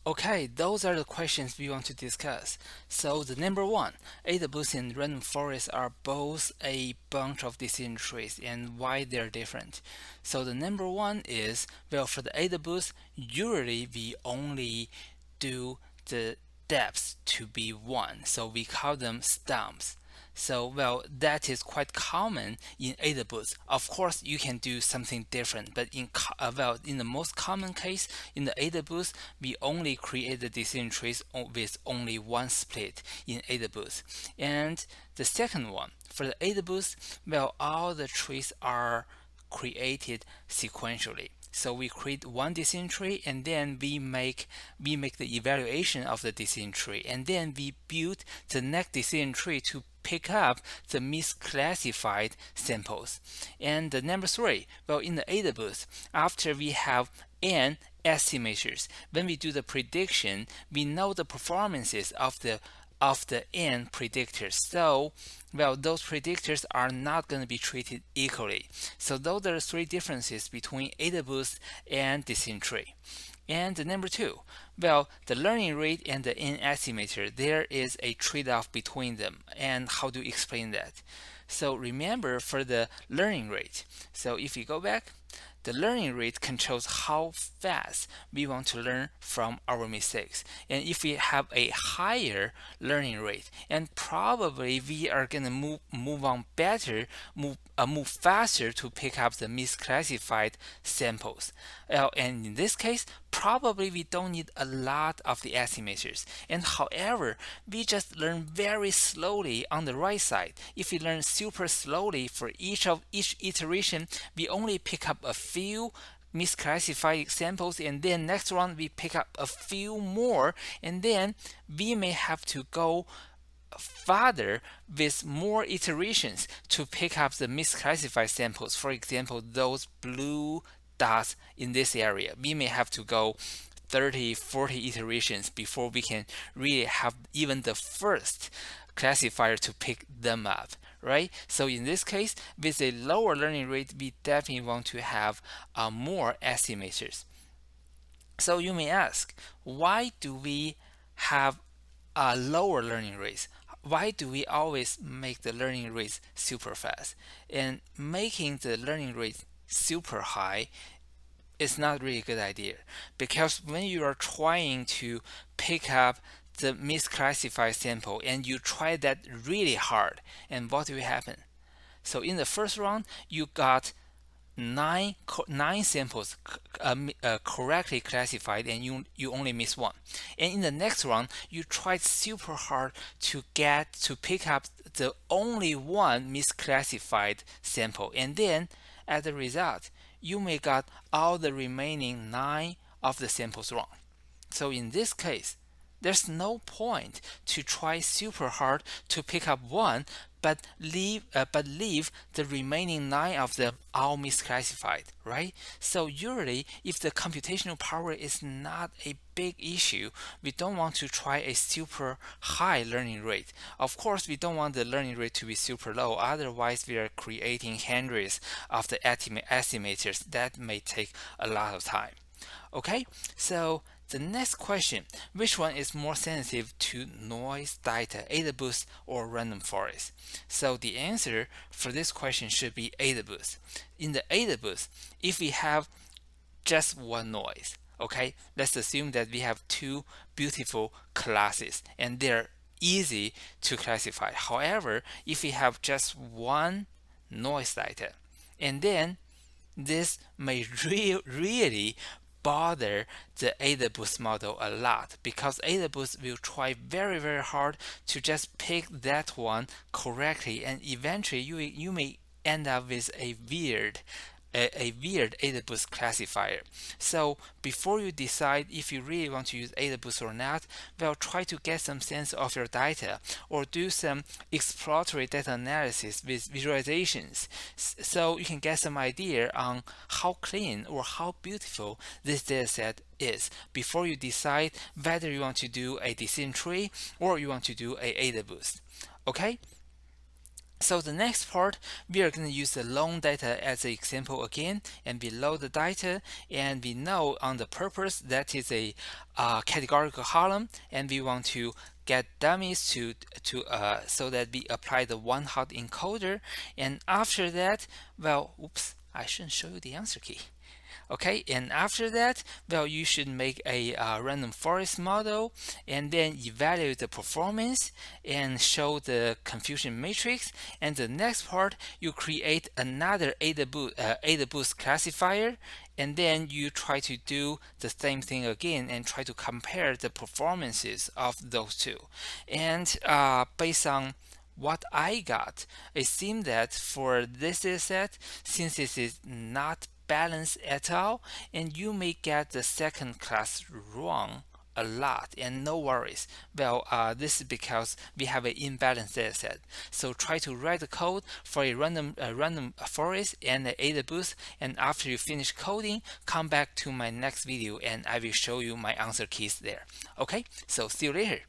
Okay, those are the questions we want to discuss. So the number one, Adaboost and random forests are both a bunch of decision trees and why they're different. So the number one is, well, for the Adaboost, usually we only do the depths to be one, so we call them stumps. So, well, that is quite common in Adaboost. Of course, you can do something different, but in the most common case in the Adaboost, we only create the decision trees with only one split in Adaboost. And the second one, for the Adaboost, well, all the trees are created sequentially. So we create one decision tree and then we make the evaluation of the decision tree and then we build the next decision tree to pick up the misclassified samples. And the number three, well, in the Adaboost, after we have n estimators, when we do the prediction, we know the performances of the n predictors. So, well, those predictors are not going to be treated equally. So those are the three differences between Adaboost and decision tree. And the number two, well, the learning rate and the n estimator, there is a trade-off between them. And how do you explain that? So remember for the learning rate. So if you go back, the learning rate controls how fast we want to learn from our mistakes. And if we have a higher learning rate, and probably we are going to move on better, move faster to pick up the misclassified samples. And in this case, probably we don't need a lot of the estimators. And however, we just learn very slowly on the right side. If we learn super slowly for each iteration, we only pick up a few misclassified samples and then next one we pick up a few more and then we may have to go further with more iterations to pick up the misclassified samples. For example, those blue dots in this area, we may have to go 30, 40 iterations before we can really have even the first classifier to pick them up, right? So in this case, with a lower learning rate, we definitely want to have more estimators. So you may ask, why do we have a lower learning rates? Why do we always make the learning rates super fast? And making the learning rate super high is not really a good idea because when you are trying to pick up the misclassified sample and you try that really hard, and what will happen? So in the first round, you got nine samples correctly classified and you only miss one, and in the next round you tried super hard to pick up the only one misclassified sample, and then as a result you may got all the remaining nine of the samples wrong. So in this case, there's no point to try super hard to pick up one, but leave the remaining nine of them all misclassified, right? So usually, if the computational power is not a big issue, we don't want to try a super high learning rate. Of course, we don't want the learning rate to be super low, otherwise we are creating hundreds of the estimators that may take a lot of time. Okay, so the next question, which one is more sensitive to noise data, Adaboost or random forest? So the answer for this question should be Adaboost. In the Adaboost, if we have just one noise, okay, let's assume that we have two beautiful classes and they're easy to classify. However, if we have just one noise data, and then this may really bother the Adaboost model a lot because Adaboost will try very hard to just pick that one correctly, and eventually you may end up with a weird Adaboost classifier. So before you decide if you really want to use Adaboost or not, well, try to get some sense of your data or do some exploratory data analysis with visualizations so you can get some idea on how clean or how beautiful this dataset is before you decide whether you want to do a decision tree or you want to do a Adaboost. Okay? So the next part, we are going to use the long data as an example again, and below the data, and we know on the purpose that is a categorical column, and we want to get dummies to so that we apply the one hot encoder, and after that, well, oops, I shouldn't show you the answer key. Okay, and after that, well, you should make a random forest model and then evaluate the performance and show the confusion matrix. And the next part, you create another Adaboost classifier, and then you try to do the same thing again and try to compare the performances of those two. And based on what I got, it seemed that for this data set, since this is not balanced at all, and you may get the second class wrong a lot, and no worries. Well, this is because we have an imbalanced data set. So try to write the code for a random forest and the Adaboost, and after you finish coding, come back to my next video and I will show you my answer keys there. Okay, so see you later.